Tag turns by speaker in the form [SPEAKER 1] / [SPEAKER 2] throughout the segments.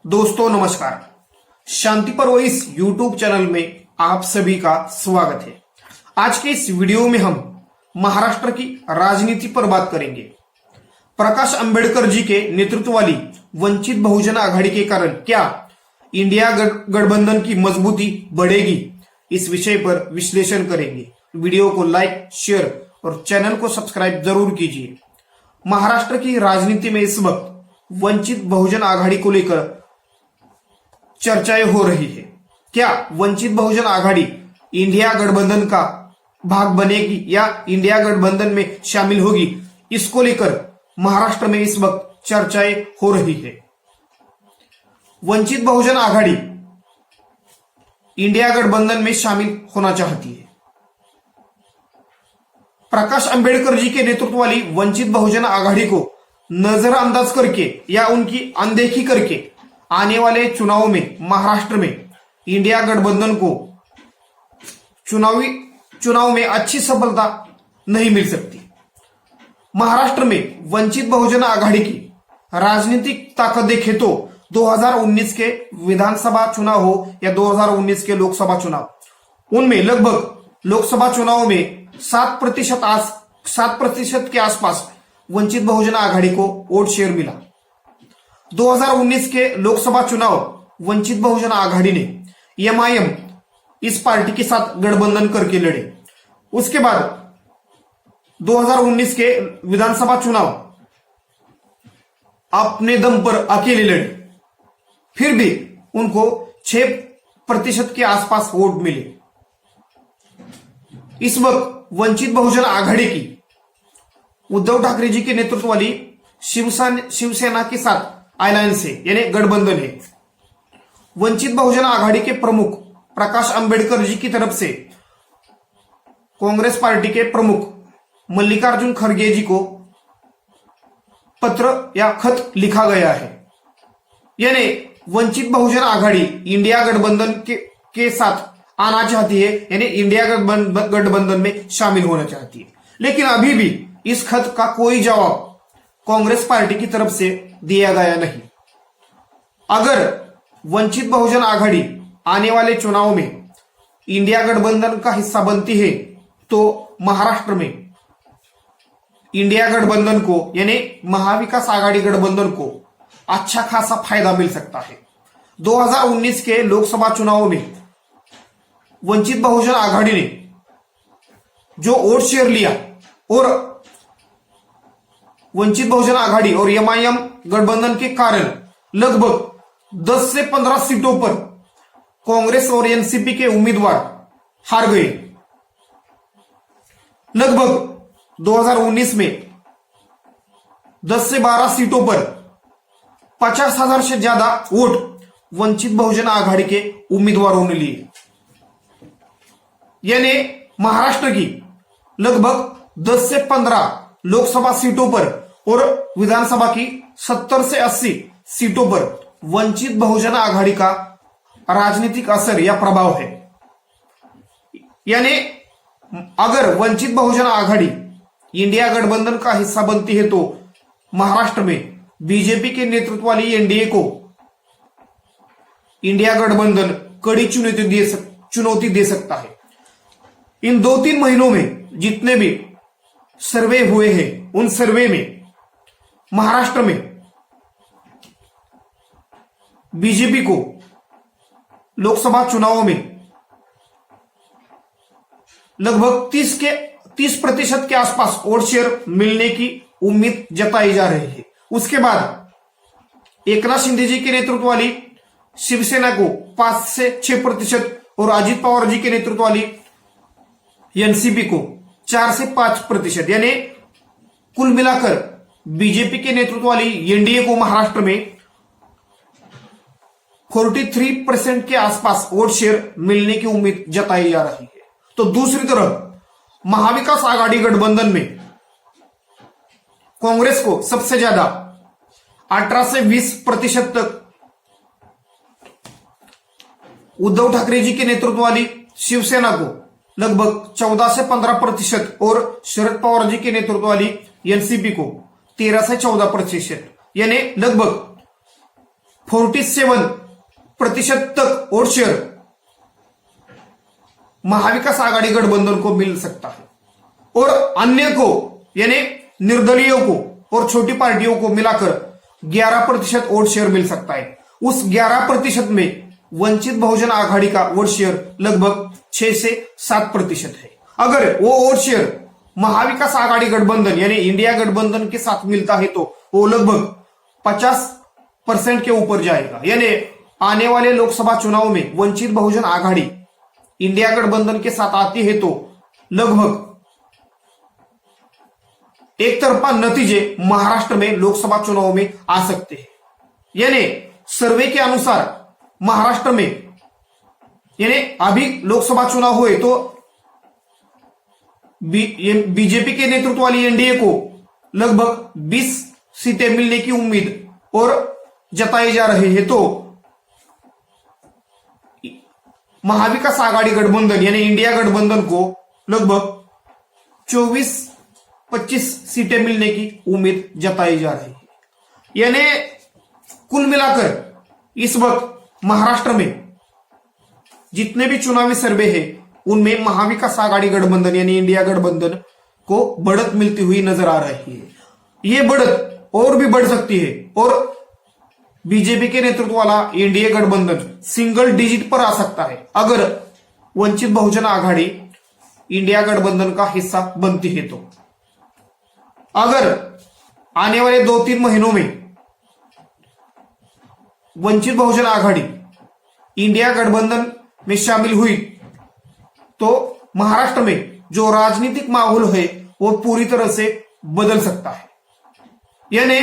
[SPEAKER 1] दोस्तों नमस्कार। शांति पर्व इस यूट्यूब चैनल में आप सभी का स्वागत है। आज के इस वीडियो में हम महाराष्ट्र की राजनीति पर बात करेंगे। प्रकाश अंबेडकर जी के नेतृत्व वाली वंचित बहुजन आघाड़ी के कारण क्या इंडिया गठबंधन की मजबूती बढ़ेगी, इस विषय पर विश्लेषण करेंगे। वीडियो को लाइक, शेयर और चैनल को सब्सक्राइब जरूर कीजिए। महाराष्ट्र की राजनीति में इस वक्त वंचित बहुजन आघाड़ी को लेकर चर्चाएं हो रही है। क्या वंचित बहुजन आघाड़ी इंडिया गठबंधन का भाग बनेगी या इंडिया गठबंधन में शामिल होगी, इसको लेकर महाराष्ट्र में इस वक्त चर्चाएं हो रही है। वंचित बहुजन आघाड़ी इंडिया गठबंधन में शामिल होना चाहती है। प्रकाश अंबेडकर जी के नेतृत्व वाली वंचित बहुजन आघाड़ी को नजरअंदाज करके या उनकी अनदेखी करके आने वाले चुनावों में महाराष्ट्र में इंडिया गठबंधन को चुनाव में अच्छी सफलता नहीं मिल सकती। महाराष्ट्र में वंचित बहुजन आघाड़ी की राजनीतिक ताकत देखें तो 2019 के विधानसभा चुनाव हो या 2019 के लोकसभा चुनाव, उनमें लगभग लोकसभा चुनाव में 7% के आसपास वंचित बहुजन आघाड़ी को वोट शेयर मिला। 2019 के लोकसभा चुनाव वंचित बहुजन आघाड़ी ने एमआईएम इस पार्टी के साथ गठबंधन करके लड़े। उसके बाद 2019 के विधानसभा चुनाव अपने दम पर अकेले लड़े, फिर भी उनको 6% के आसपास वोट मिले। इस वक्त वंचित बहुजन आघाड़ी की उद्धव ठाकरे जी के नेतृत्व वाली शिवसेना के साथ अलायंस है, यानी गठबंधन है। वंचित बहुजन आघाड़ी के प्रमुख प्रकाश अंबेडकर जी की तरफ से कांग्रेस पार्टी के प्रमुख मल्लिकार्जुन खड़गे जी को पत्र या खत लिखा गया है, यानी वंचित बहुजन आघाड़ी इंडिया गठबंधन के साथ आना चाहती है, यानी इंडिया गठबंधन में शामिल होना चाहती है। लेकिन अभी भी इस खत का कोई जवाब कांग्रेस पार्टी की तरफ से दिया गया नहीं। अगर वंचित बहुजन आघाड़ी आने वाले चुनाव में इंडिया गठबंधन का हिस्सा बनती है तो महाराष्ट्र में इंडिया गठबंधन को, यानी महाविकास आघाड़ी गठबंधन को अच्छा खासा फायदा मिल सकता है। 2019 के लोकसभा चुनाव में वंचित बहुजन आघाड़ी ने जो वोट शेयर लिया और वंचित बहुजन आघाड़ी और एमआईएम गठबंधन के कारण लगभग 10 से 15 सीटों पर कांग्रेस और एनसीपी के उम्मीदवार हार गए। लगभग 2019 में 10 से 12 सीटों पर 50,000 से ज्यादा वोट वंचित बहुजन आघाड़ी के उम्मीदवारों ने लिए, यानी महाराष्ट्र की लगभग 10 से 15 लोकसभा सीटों पर और विधानसभा की 70 से 80 सीटों पर वंचित बहुजन आघाड़ी का राजनीतिक असर या प्रभाव है। यानी अगर वंचित बहुजन आघाड़ी इंडिया गठबंधन का हिस्सा बनती है तो महाराष्ट्र में बीजेपी के नेतृत्व वाली एनडीए को इंडिया गठबंधन कड़ी चुनौती दे सकता है। इन 2-3 महीनों में जितने भी सर्वे हुए हैं, उन सर्वे में महाराष्ट्र में बीजेपी को लोकसभा चुनावों में लगभग 30% के आसपास वोट शेयर मिलने की उम्मीद जताई जा रही है। उसके बाद एकनाथ शिंदे जी के नेतृत्व वाली शिवसेना को 5 से 6% और अजित पवार जी के नेतृत्व वाली एनसीपी को 4 से 5%, यानी कुल मिलाकर बीजेपी के नेतृत्व वाली एनडीए को महाराष्ट्र में 43% के आसपास वोट शेयर मिलने की उम्मीद जताई जा रही है। तो दूसरी तरफ महाविकास आघाड़ी गठबंधन में कांग्रेस को सबसे ज्यादा 18 से 20% तक, उद्धव ठाकरे जी के नेतृत्व वाली शिवसेना को लगभग 14 से 15% और शरद पवार जी के नेतृत्व वाली एनसीपी को 13 से 14%, यानी लगभग 47% तक वोट शेयर महाविकास आघाड़ी गठबंधन को मिल सकता है और अन्य को यानी निर्दलीयों को और छोटी पार्टियों को मिलाकर 11% वोट शेयर मिल सकता है। उस 11% में वंचित बहुजन आघाड़ी का वोट शेयर लगभग 6 से 7% है। अगर वो वोट शेयर महाविकास आघाड़ी गठबंधन यानी इंडिया गठबंधन के साथ मिलता है तो वो लगभग 50% के ऊपर जाएगा। यानी आने वाले लोकसभा चुनाव में वंचित बहुजन आघाड़ी इंडिया गठबंधन के साथ आती है तो लगभग एक तरफा नतीजे महाराष्ट्र में लोकसभा चुनाव में आ सकते हैं। यानी सर्वे के अनुसार महाराष्ट्र में यानी अभी लोकसभा चुनाव हुए तो बीजेपी के नेतृत्व वाली एनडीए को लगभग 20 सीटें मिलने की उम्मीद और जताई जा रही है, तो महाविकास आघाड़ी गठबंधन यानी इंडिया गठबंधन को लगभग 24-25 सीटें मिलने की उम्मीद जताई जा रही है। यानी कुल मिलाकर इस वक्त महाराष्ट्र में जितने भी चुनावी सर्वे हैं उनमें महाविकास आघाड़ी गठबंधन यानी इंडिया गठबंधन को बढ़त मिलती हुई नजर आ रही है। ये बढ़त और भी बढ़ सकती है और बीजेपी के नेतृत्व वाला एनडीए गठबंधन सिंगल डिजिट पर आ सकता है अगर वंचित बहुजन आघाड़ी इंडिया गठबंधन का हिस्सा बनती है तो। अगर आने वाले 2-3 महीनों में वंचित बहुजन आघाड़ी इंडिया गठबंधन में शामिल हुई तो महाराष्ट्र में जो राजनीतिक माहौल है वो पूरी तरह से बदल सकता है। यानी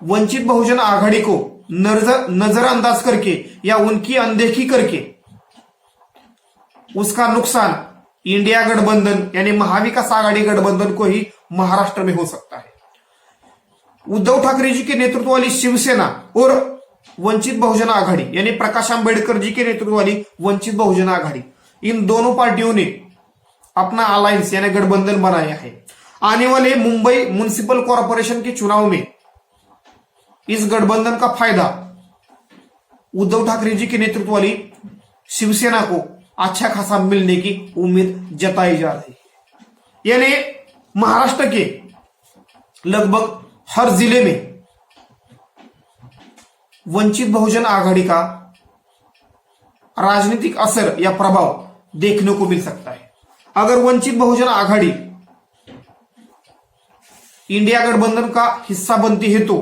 [SPEAKER 1] वंचित बहुजन आघाड़ी को नजरअंदाज करके या उनकी अनदेखी करके उसका नुकसान इंडिया गठबंधन यानी महाविकास आघाड़ी गठबंधन को ही महाराष्ट्र में हो सकता है। उद्धव ठाकरे जी के नेतृत्व वाली शिवसेना और वंचित बहुजन आघाड़ी यानी प्रकाश आंबेडकर जी के नेतृत्व वाली वंचित बहुजन आघाड़ी, इन दोनों पार्टियों ने अपना अलायंस यानी गठबंधन बनाया है। आने वाले मुंबई म्युनिसिपल कॉरपोरेशन के चुनाव में इस गठबंधन का फायदा उद्धव ठाकरे जी के नेतृत्व वाली शिवसेना को अच्छा खासा मिलने की उम्मीद जताई जा रही है। यानी महाराष्ट्र के लगभग हर जिले में वंचित बहुजन आघाड़ी का राजनीतिक असर या प्रभाव देखने को मिल सकता है। अगर वंचित बहुजन आघाड़ी इंडिया गठबंधन का हिस्सा बनती है तो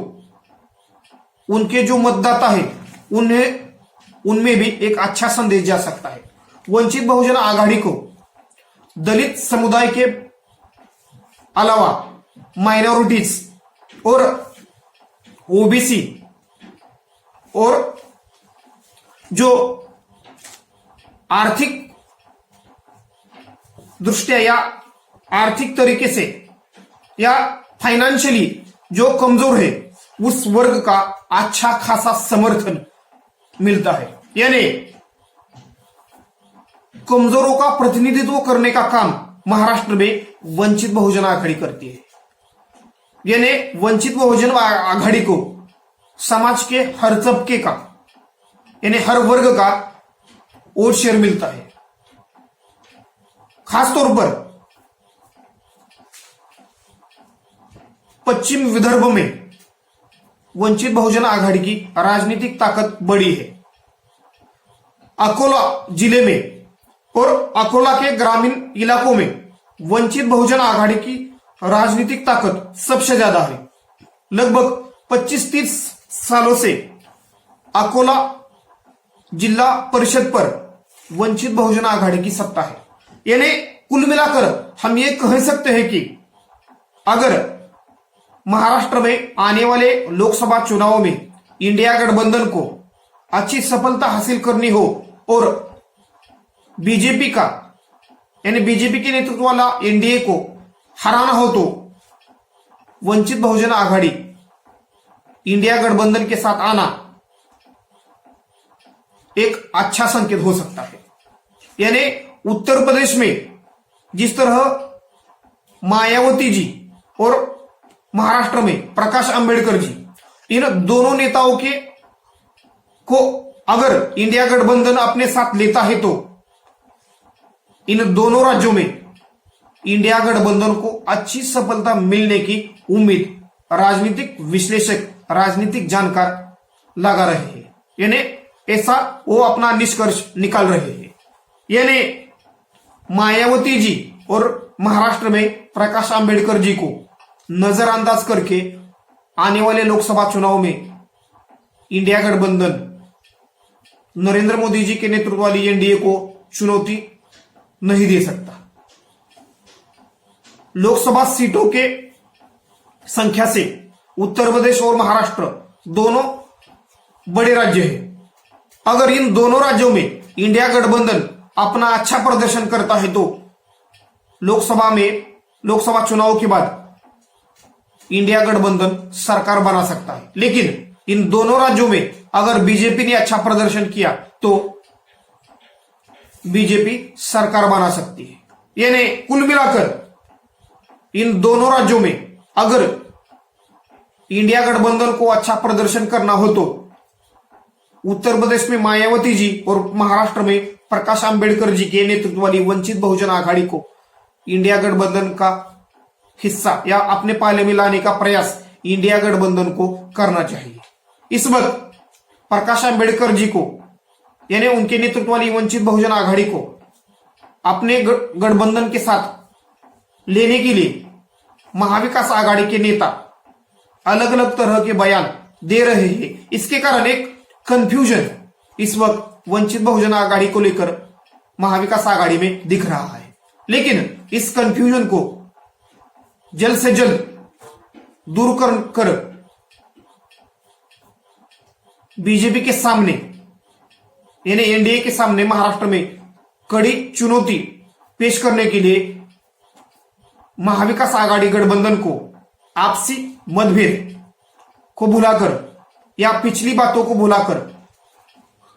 [SPEAKER 1] उनके जो मतदाता है उनमें भी एक अच्छा संदेश जा सकता है। वंचित बहुजन आघाड़ी को दलित समुदाय के अलावा माइनॉरिटीज और ओबीसी और जो आर्थिक दृष्टिया या आर्थिक तरीके से या फाइनेंशियली जो कमजोर है उस वर्ग का अच्छा खासा समर्थन मिलता है। यानी कमजोरों का प्रतिनिधित्व करने का काम महाराष्ट्र में वंचित बहुजन आघाड़ी करती है। यानी वंचित बहुजन आघाड़ी को समाज के हर तबके का यानी हर वर्ग का वोट शेयर मिलता है। खासतौर पर पश्चिम विदर्भ में वंचित बहुजन आघाड़ी की राजनीतिक ताकत बड़ी है। अकोला जिले में और अकोला के ग्रामीण इलाकों में वंचित बहुजन आघाड़ी की राजनीतिक ताकत सबसे ज्यादा है। लगभग 25-30 सालों से अकोला जिला परिषद पर वंचित बहुजन आघाड़ी की सत्ता है। यानी कुल मिलाकर हम ये कह सकते हैं कि अगर महाराष्ट्र में आने वाले लोकसभा चुनाव में इंडिया गठबंधन को अच्छी सफलता हासिल करनी हो और बीजेपी का यानी बीजेपी के नेतृत्व वाला एनडीए को हराना हो तो वंचित बहुजन आघाड़ी इंडिया गठबंधन के साथ आना एक अच्छा संकेत हो सकता है। यानी उत्तर प्रदेश में जिस तरह मायावती जी और महाराष्ट्र में प्रकाश आंबेडकर जी, इन दोनों नेताओं के को अगर इंडिया गठबंधन अपने साथ लेता है तो इन दोनों राज्यों में इंडिया गठबंधन को अच्छी सफलता मिलने की उम्मीद राजनीतिक विश्लेषक, राजनीतिक जानकार लगा रहे हैं। यानी ऐसा वो अपना निष्कर्ष निकाल रहे हैं। यानी मायावती जी और महाराष्ट्र में प्रकाश आंबेडकर जी को नजरअंदाज करके आने वाले लोकसभा चुनाव में इंडिया गठबंधन नरेंद्र मोदी जी के नेतृत्व वाली एनडीए को चुनौती नहीं दे सकता। लोकसभा सीटों के संख्या से उत्तर प्रदेश और महाराष्ट्र दोनों बड़े राज्य हैं। अगर इन दोनों राज्यों में इंडिया गठबंधन अपना अच्छा प्रदर्शन करता है तो लोकसभा चुनाव के बाद इंडिया गठबंधन सरकार बना सकता है। लेकिन इन दोनों राज्यों में अगर बीजेपी ने अच्छा प्रदर्शन किया तो बीजेपी सरकार बना सकती है। यानी कुल मिलाकर इन दोनों राज्यों में अगर इंडिया गठबंधन को अच्छा प्रदर्शन करना हो तो उत्तर प्रदेश में मायावती जी और महाराष्ट्र में प्रकाश आंबेडकर जी के नेतृत्व वाली वंचित बहुजन आघाड़ी को इंडिया गठबंधन का हिस्सा या अपने पाले में लाने का प्रयास इंडिया गठबंधन को करना चाहिए। इस वक्त प्रकाश आंबेडकर जी को यानी उनके नेतृत्व वाली वंचित बहुजन आघाड़ी को अपने गठबंधन के साथ लेने के लिए महाविकास आघाड़ी के नेता अलग अलग तरह के बयान दे रहे हैं। इसके कारण एक कंफ्यूजन इस वक्त वंचित बहुजन आघाड़ी को लेकर महाविकास आघाड़ी में दिख रहा है। लेकिन इस कंफ्यूजन को जल्द से जल्द दूर कर बीजेपी के सामने यानी एनडीए के सामने महाराष्ट्र में कड़ी चुनौती पेश करने के लिए महाविकास आघाड़ी गठबंधन को आपसी मतभेद को भुलाकर या पिछली बातों को भुलाकर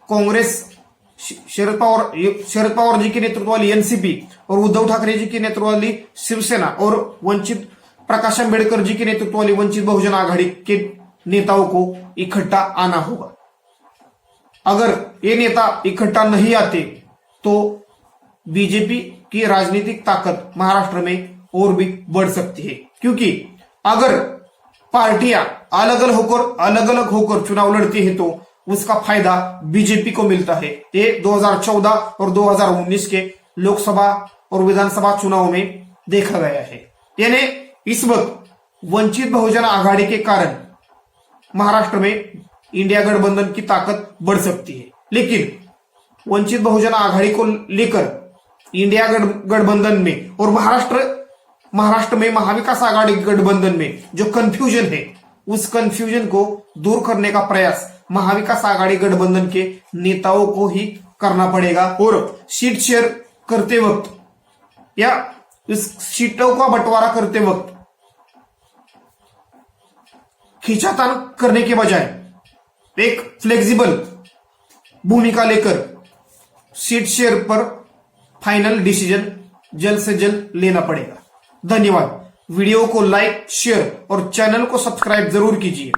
[SPEAKER 1] कांग्रेस शरद पवार जी के नेतृत्व वाली एनसीपी और उद्धव ठाकरे जी के नेतृत्व वाली शिवसेना और वंचित प्रकाश आंबेडकर जी के नेतृत्व वाली वंचित बहुजन आघाड़ी के नेताओं को इकट्ठा आना होगा। अगर ये नेता इकट्ठा नहीं आते तो बीजेपी की राजनीतिक ताकत महाराष्ट्र में और भी बढ़ सकती है, क्योंकि अगर पार्टियां अलग अलग होकर चुनाव लड़ती है तो उसका फायदा बीजेपी को मिलता है। ये 2014 और 2019 के लोकसभा और विधानसभा चुनाव में देखा गया है। यानी इस वक्त वंचित बहुजन आघाड़ी के कारण महाराष्ट्र में इंडिया गठबंधन की ताकत बढ़ सकती है। लेकिन वंचित बहुजन आघाड़ी को लेकर इंडिया गठबंधन में और महाराष्ट्र में महाविकास आघाड़ी गठबंधन में जो कंफ्यूजन है उस कंफ्यूजन को दूर करने का प्रयास महाविकास आघाड़ी गठबंधन के नेताओं को ही करना पड़ेगा। और सीट शेयर करते वक्त या इस सीटों का बंटवारा करते वक्त खींचातान करने के बजाय एक फ्लेक्सिबल भूमिका लेकर सीट शेयर पर फाइनल डिसीजन जल्द से जल्द लेना पड़ेगा। धन्यवाद। वीडियो को लाइक, शेयर और चैनल को सब्सक्राइब जरूर कीजिए।